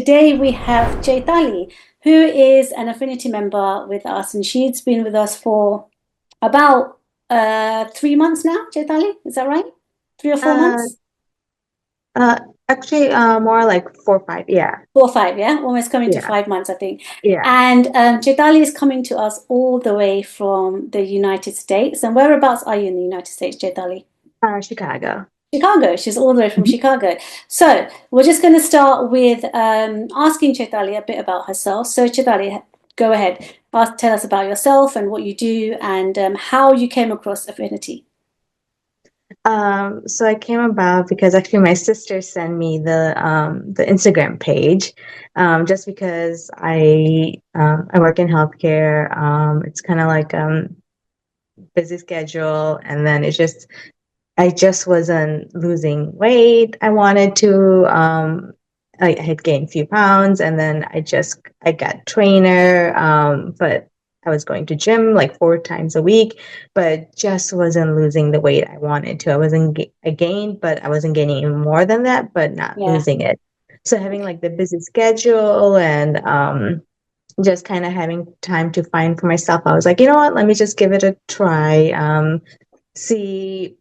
today we have Chaitali, who is an Affinity member with us, and she's been with us for about 3 months now. Chaitali, is that right? 3 or 4 Uh, months? uh, actually, more like 4 or 5. Yeah, 4 or 5, yeah, almost coming to yeah, 5 months, I think. yeah. And Chaitali is coming to us all the way from the United States. And whereabouts are you in the United States, Chaitali? Chicago. Chicago. She's all the way from Mhm. Chicago. So we're just going to start with asking Chaitali a bit about herself. So Chaitali, go ahead. Tell us about yourself and what you do and how you came across Affinity. So I came about because actually my sister sent me the Instagram page, just because I work in healthcare. It's kind of like busy schedule, and then I just wasn't losing weight. I wanted to. I had gained a few pounds, and then I got trainer. But I was going to gym like 4 times a week, but just wasn't losing the weight I wanted to. I gained, but I wasn't gaining even more than that, but not Yeah. losing it. So having like the busy schedule and just kind of having time to find for myself, I was like, you know what? Let me just give it a try. See,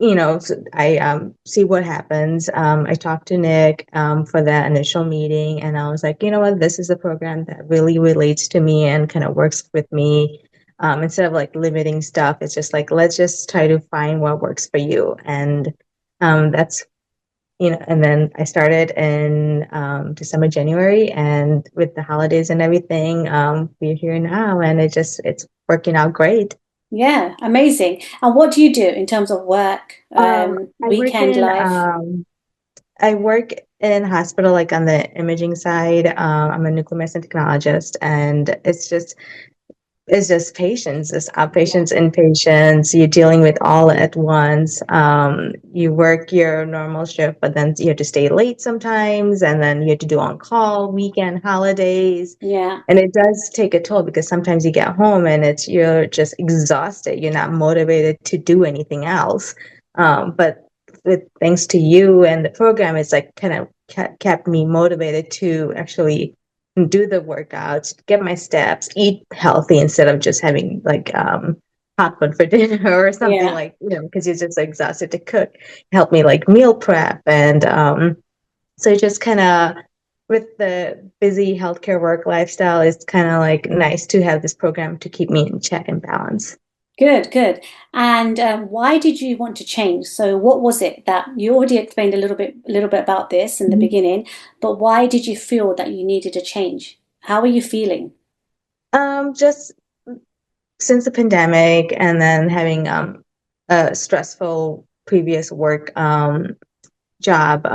I see what happens. I talked to Nick for that initial meeting, and I was like, you know what, this is a program that really relates to me and kind of works with me. Instead of like limiting stuff, it's just like let's just try to find what works for you, and that's and then I started in December, January, and with the holidays and everything, we're here now, and it's working out great. Yeah, amazing. And what do you do in terms of work, I work weekend in life? hospital, like on the imaging side. I'm a nuclear medicine technologist, and it's just patients, it's Yeah, outpatients, inpatients. You're dealing with all at once. You work your normal shift, but then you have to stay late sometimes, and then you have to do on call, weekend, holidays, yeah, and it does take a toll because sometimes you get home and you're just exhausted. You're not motivated to do anything else. But with thanks to you and the program, it's like kind of kept me motivated to actually do the workouts, get my steps, eat healthy instead of just having like hot food for dinner or something, yeah. like, because you're just exhausted to cook. Help me like meal prep, and so it just kind of, with the busy healthcare work lifestyle, it's kind of like nice to have this program to keep me in check and balance. Good, good. And why did you want to change? So, what was it that you already explained a little bit about this in the Mhm. beginning, but why did you feel that you needed a change? How are you feeling? Just since the pandemic, and then having a stressful previous work job,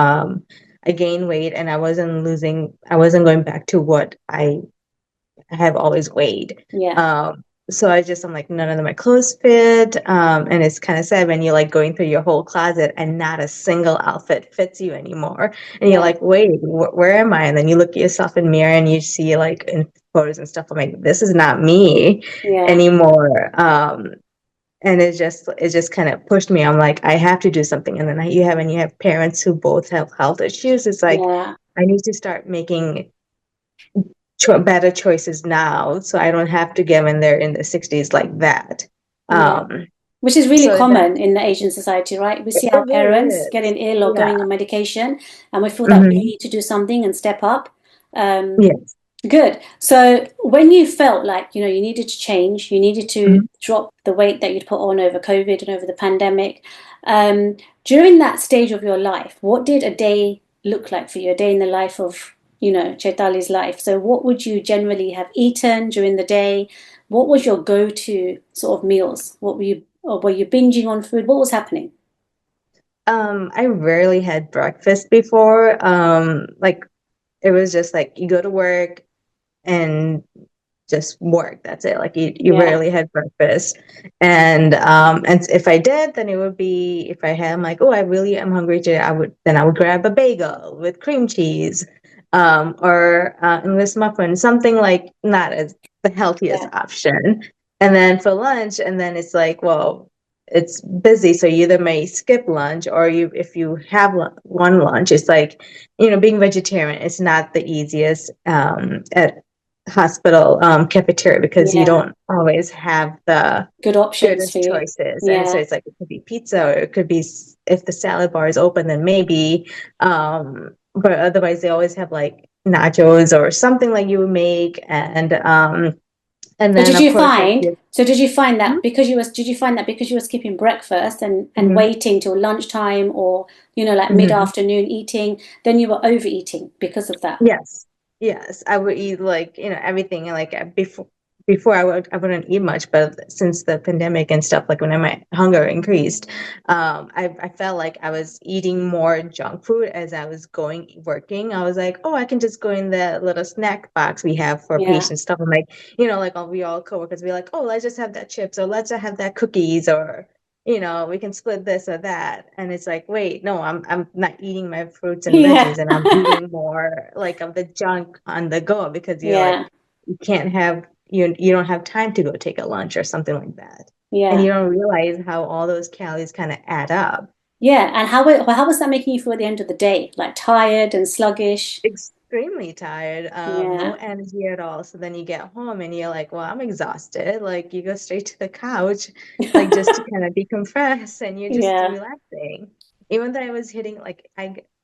I gained weight, and I wasn't going back to what I have always weighed. Yeah, So I'm like, none of my clothes fit. And it's kind of sad when you're like going through your whole closet and not a single outfit fits you anymore. And you're yeah, like, wait, where am I? And then you look at yourself in the mirror and you see like in photos and stuff. I'm like, this is not me yeah, anymore. And it just kind of pushed me. I'm like, I have to do something. And then when you have parents who both have health issues, it's like, yeah, I need to start making better choices now, so I don't have to get when they're in the 60s like that. yeah. Um, Which is really so that common in the Asian society, right? We see it our really parents is. getting ill or Yeah. going on medication, and we feel that we Hmm. need to do something and step up. Um, Yes. Good. So when you felt like, you needed to change, you needed to Mhm. drop the weight that you'd put on over COVID and over the pandemic, um, during that stage of your life, what did a day look like for you? A day in the life of, Chaitali's life. So what would you generally have eaten during the day? What was your go-to sort of meals? Or were you binging on food? What was happening? I rarely had breakfast before. Like, it was just like you go to work and just work. That's it. Like, you Yeah, rarely had breakfast. And if I did, then it would be, if I had, I'm like, oh, I really am hungry today, I would grab a bagel with cream cheese, or English muffin, something like not as the healthiest yeah, option. And then for lunch, and then it's like, well, it's busy, so you either may skip lunch, or you if you have one lunch, it's like, being vegetarian is not the easiest at hospital cafeteria, because you Yeah. don't always have the Good options for goodest you. choices. And so Yeah. it's like it could be pizza, or it could be, if the salad bar is open, then maybe. But otherwise, they always have like nachos or something like you would make, and So then of course like you. did you find that because you were skipping breakfast and Mhm. waiting till lunchtime or, like Mhm. mid-afternoon eating, then you were overeating because of that? Yes. Yes. I would eat like, everything like before I wouldn't eat much, but since the pandemic and stuff, like when my hunger increased, I felt like I was eating more junk food as I was working. I was like, oh, I can just go in the little snack box we have for Yeah. patients stuff. I'm like, like we all coworkers be like, oh, let's just have that chips, or let's just have that cookies, or we can split this or that. And it's like, wait, no, I'm not eating my fruits and Yeah. veggies, and I'm eating more like of the junk on the go, because you're Yeah. like, you can't have you don't have time to go take a lunch or something like that. And you Yeah. don't realize how all those calories kind of add up. Yeah. And how was that making you feel at the end of the day? Like tired and sluggish? Extremely tired, no Yeah. energy at all. So then you get home and you're like, well, I'm exhausted. Like you go straight to the couch, like just to kind of decompress, and you're just Yeah. relaxing. Even though I was hitting like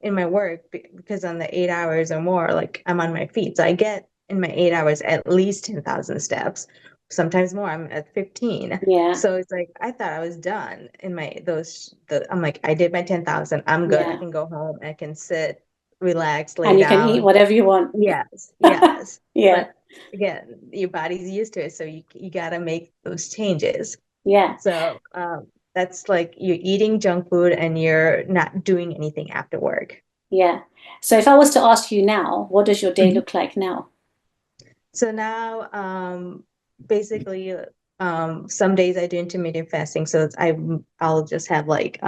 in my work, because on the 8 hours or more, like I'm on my feet. So I get in my 8 hours at least 10,000 steps, sometimes more. I'm at 15. Yeah. So it's like I thought I was done in I'm like, I did my 10,000. I'm good. I Yeah. can go home. I can sit, relax, lay And you can eat down. whatever you want. Yes, yes. Yeah. But again, your body's used to it, so you got to make those changes. Yeah. So that's like you're eating junk food and you're not doing anything after work. Yeah. So if I was to ask you now, what does your day Mhm. look like now? So now, basically, some days I do intermittent fasting. So I'll just have like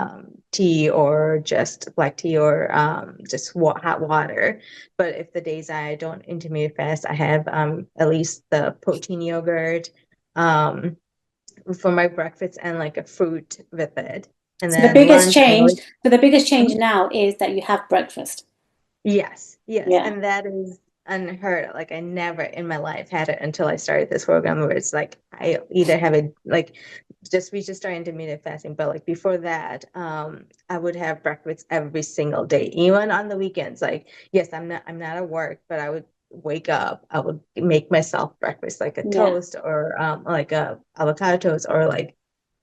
tea, or just black tea, or just hot water. But if the days I don't intermittent fast, I have at least the protein yogurt um, for my breakfast, and like a fruit with it. And So the then biggest lunch, I change, always. so the biggest change now is that you have breakfast. Yes, yes. Yeah. And that is unheard of. Like I never in my life had it until I started this program, where it's like I either have it like we just started intermittent fasting, but like before that, I would have breakfast every single day, even on the weekends. Like, yes, I'm not at work, but I would wake up, I would make myself breakfast, like a Yeah. toast, or like a avocado toast, or like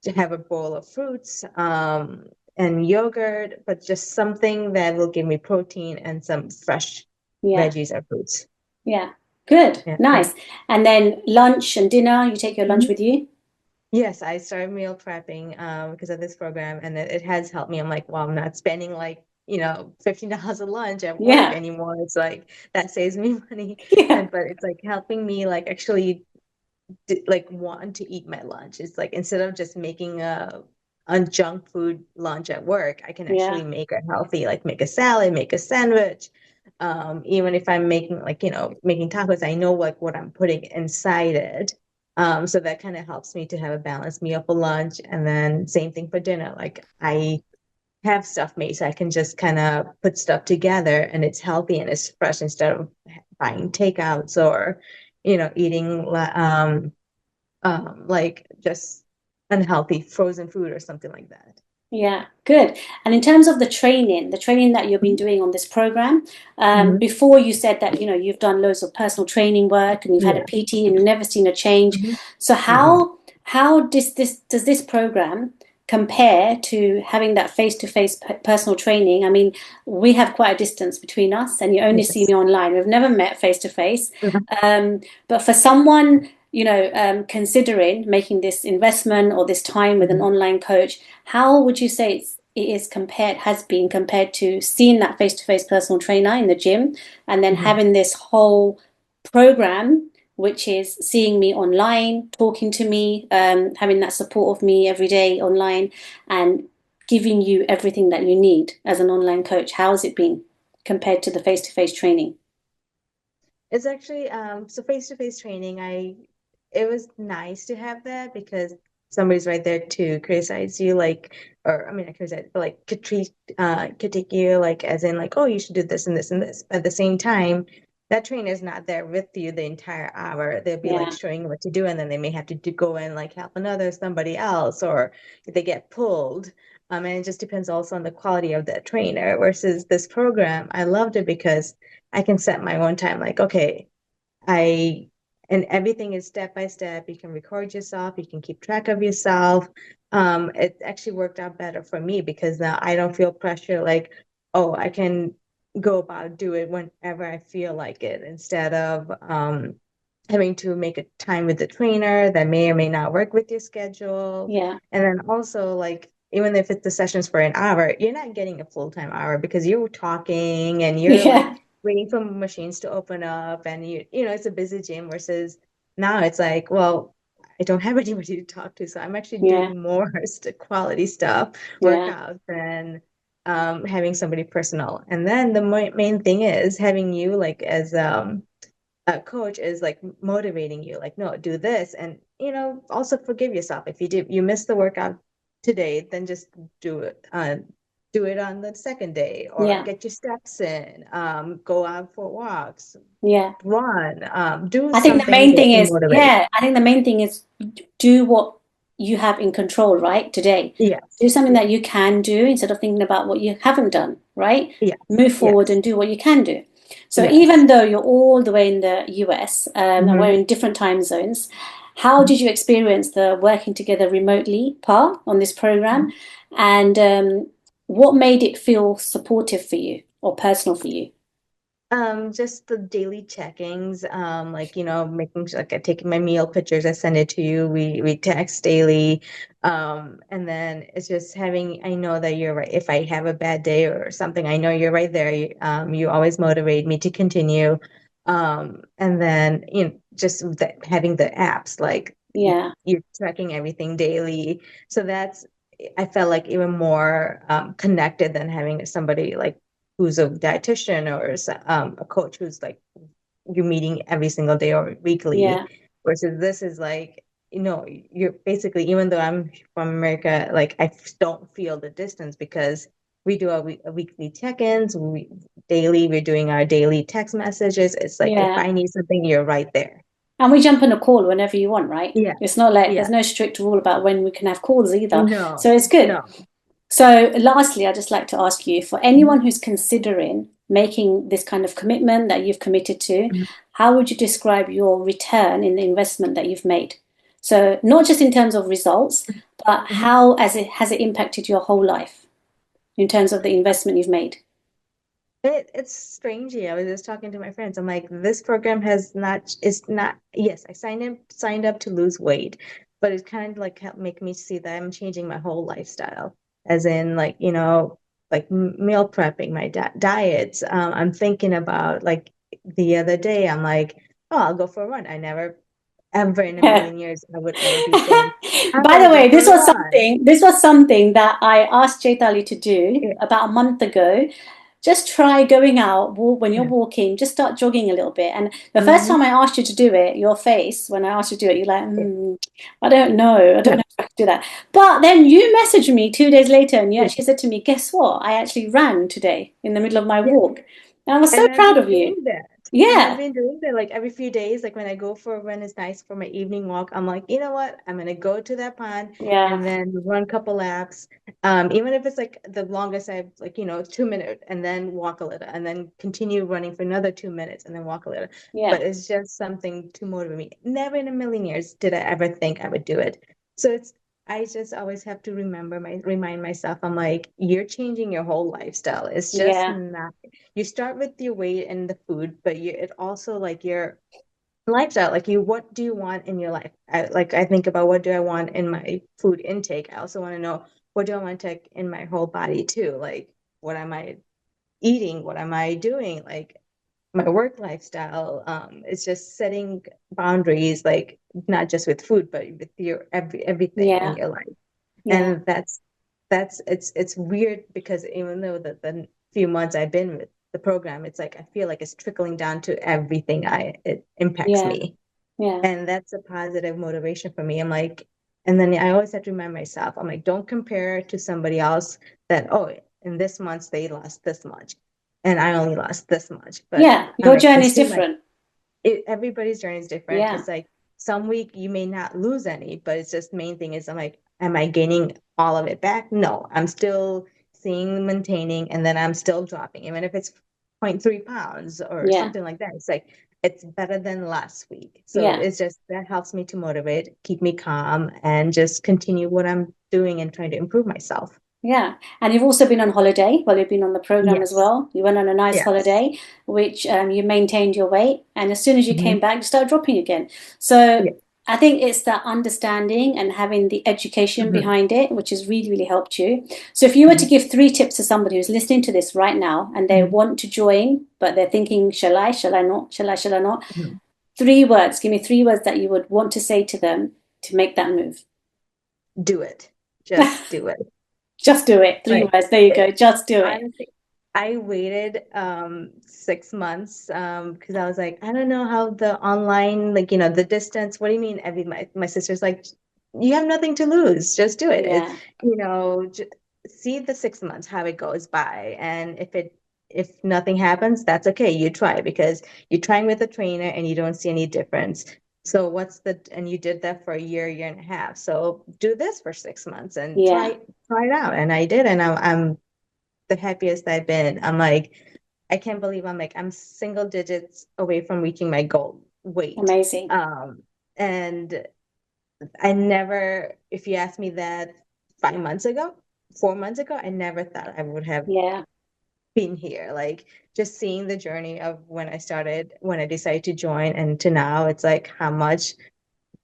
to have a bowl of fruits, and yogurt, but just something that will give me protein and some fresh Yeah. veggies or fruits. Yeah. Good. Yeah. Nice. And then lunch and dinner, you take your lunch Mhm. with you? Yes, I started meal prepping because of this program, and it has helped me. I'm like, well, I'm not spending like, $15 a lunch at work Yeah. anymore. It's like that saves me money. Yeah. And but it's like helping me like actually like want to eat my lunch. It's like instead of just making a junk food lunch at work, I can Yeah. actually make a healthy, like make a salad, make a sandwich. Even if I'm making like, making tacos, I know like what I'm putting inside it. So that kind of helps me to have a balanced meal for lunch. And then same thing for dinner. Like I have stuff made, so I can just kind of put stuff together, and it's healthy and it's fresh, instead of buying takeouts, or eating like just unhealthy frozen food or something like that. Yeah, good. And in terms of the training that you've been doing on this program, Mhm. before you said that, you've done loads of personal training work and you've had a Yeah. PT and you've never seen a change. Mhm. So how does this program compare to having that face-to-face personal training? I mean, we have quite a distance between us and you only see Yes. me online. We've never met face-to-face. Mhm. But for someone, considering making this investment or this time with an Mhm. online coach, how would you say has been compared to seeing that face-to-face personal trainer in the gym and then Mhm. having this whole program, which is seeing me online, talking to me, having that support of me every day online, and giving you everything that you need as an online coach? How has it been compared to the face-to-face training? It's actually so face-to-face training, it was nice to have that, because somebody's right there to criticize you, like, or I mean, not criticize, but like critique you, like, as in, like, oh, you should do this and this and this. But at the same time, that trainer's not there with you the entire hour. They'll be like Yeah. showing you what to do, and then they may have to go and like help somebody else, or if they get pulled. And it just depends also on the quality of the trainer. Versus this program, I loved it because I can set my own time. Like, okay, I and everything is step by step. You can record yourself, you can keep track of yourself. It actually worked out better for me because now I don't feel pressure like, oh, I can go about do it whenever I feel like it instead of having to make a time with the trainer that may or may not work with your schedule. Yeah. And then also like even if it's the sessions for an hour, you're not getting a full-time hour because you're talking and you're Yeah. like waiting for machines to open up and you know it's a busy gym versus now it's like, well, I don't have anybody to talk to, so I'm actually Yeah. doing more quality stuff, Yeah. workouts, than having somebody personal. And then the main thing is having you like as a coach is like motivating you, like, no, do this, and also forgive yourself if you miss the workout today, then just do it do it on the second day, or Yeah. get your steps in, go out for walks, Yeah. run, do I think the something main that thing can is, motivate. yeah, I think the main thing is do what you have in control, right? Today. Do Yes, something yes, that you can do instead of thinking about what you haven't done, right? yes, Move forward yes, and do what you can do. So yes. even though you're all the way in the US, and we're Hmm. in different time zones, how did you experience the working together remotely part on this program? And what made it feel supportive for you or personal for you? Just the daily checkings, like, making sure like I take my meal pictures, I send it to you. We text daily. And then it's just having, I know that you're right. If I have a bad day or something, I know you're right there. You always motivate me to continue. And then, just having the apps, like Yeah, you're tracking everything daily. So I felt like even more connected than having somebody like who's a dietitian or a coach who's like you're meeting every single day or weekly, yeah, versus this is like, you're basically, even though I'm from America, like I don't feel the distance because we do a weekly check-ins, daily, we're doing our daily text messages. It's like if yeah. I need something, you're right there. And we jump on a call whenever you want, right? Yeah, It's not like yeah. there's no strict rule about when we can have calls either. So No, it's good. no. So, lastly, I'd just like to ask you for Mhm. anyone who's considering making this kind of commitment that you've committed to, how would you describe your return in the investment that you've made? So, not just in terms of results, but Mhm. how has it impacted your whole life in terms of the investment you've made? It's strange. Yeah, I was just talking to my friends. I'm like, this program has not, it's not, yes, I signed up to lose weight, but it kind of like helped make me see that I'm changing my whole lifestyle, as in like, like meal prepping, my diets. I'm thinking about like the other day, I'm like, oh, I'll go for a run. I never, ever in a million years, I would ever be saying, I'm By going to the go way, for this a was run. something. This was something that I asked Chaitali to do Yeah, about a month ago. Just try going out when you're yeah. walking. Just start jogging a little bit. And the first Hmm. time I asked you to do it, your face when I asked you to do it, you're like, Yeah, I don't know. I don't yeah, know if I can do that. But then you messaged me 2 days later, and you yeah. actually said to me, "Guess what? I actually ran today in the middle of my Yeah. walk." And I was so And I've proud been of you. doing that. And I've Yeah, been doing that like every few days. Like when I go for a run, it's nice for my evening walk. I'm like, you know what? I'm gonna go to that pond yeah, and then run a couple laps. Even if it's like the longest I've like, 2 minutes, and then walk a little and then continue running for another 2 minutes and then walk a little. yeah, But it's just something to motivate me. Never in a million years did I ever think I would do it. So I just always have to remind myself, I'm like, you're changing your whole lifestyle. It's just yeah, not, you start with your weight and the food, but it also like your lifestyle, like what do you want in your life? I think about what do I want in my food intake. I also want to know what do I want to take in my whole body too. Like what am I eating? What am I doing? Like my work lifestyle. It's just setting boundaries, like not just with food, but with your everything in yeah, your life. yeah, And it's weird because even though the few months I've been with the program, it's like I feel like it's trickling down to everything I it impacts yeah, me. yeah, And that's a positive motivation for me. I'm like, And then I always have to remind myself, I'm like, don't compare to somebody else that, oh, in this month they lost this much and I only lost this much. But Yeah, I'm your like, I journey is see my different. everybody's journey is different. Yeah, It's like some week you may not lose any, but it's just main thing is I'm like, am I gaining all of it back? No, I'm still seeing maintaining, and then I'm still dropping, even if it's 0.3 pounds or yeah, something like that. It's like it's better than last week. So yeah. it's just that helps me to motivate, keep me calm, and just continue what I'm doing and trying to improve myself. Yeah, and you've also been on holiday. Well, you've been on the program as Yes. well. You went on a nice Yes. holiday, which you maintained your weight, and as soon as you came Hmm. back, you started dropping again. So Yeah. I think it's that understanding and having the education Hmm. behind it, which has really, really helped you. So if you were to Hmm. give three tips to somebody who's listening to this right now and they Hmm. want to join, but they're thinking, shall I, shall I not, shall I not? Hmm. Three words. Give me three words that you would want to say to them to make that move. Do it. Just do it. Just do it. Three Like words. There you it, go. Just do it. honestly, I waited 6 months because I was like, I don't know how the online, like, the distance. What do you mean? My sister's like, you have nothing to lose. Just do it. Yeah, See the 6 months how it goes by, and if nothing happens, that's okay. You try because you're trying with a trainer and you don't see any difference. So and you did that for a year and a half. So do this for 6 months and yeah. try it out. And I did, and I'm the happiest I've been. I'm like, I can't believe I'm single digits away from reaching my goal weight. Amazing. And I never, if you asked me that 5 months ago, 4 months ago, I never thought I would have Yeah, been here. Like just seeing the journey of when I decided to join and to now, it's like how much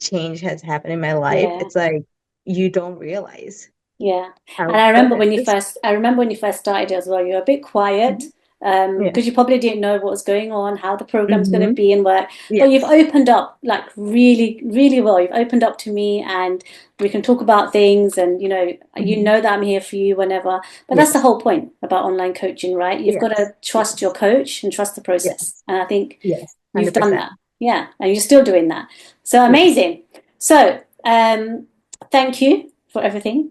change has happened in my life. yeah, It's like you don't realize yeah. how And I quick remember it when you is. first, I remember when you first started as well. You were a bit quiet Mhm. Yeah. because you probably didn't know what was going on, how the program's going to Hmm. be and work. But you've Yes. opened up like really, really well. You've opened up to me, and we can talk about things. And you Hmm. know that I'm here for you whenever. But that's the Yes. whole point about online coaching, right? You've got Yes. to trust your Yes. coach and trust the process. Yes. And I think Yes. you've done 100%. that. Yeah, and you're still doing that. So Yes. amazing. So thank you for everything.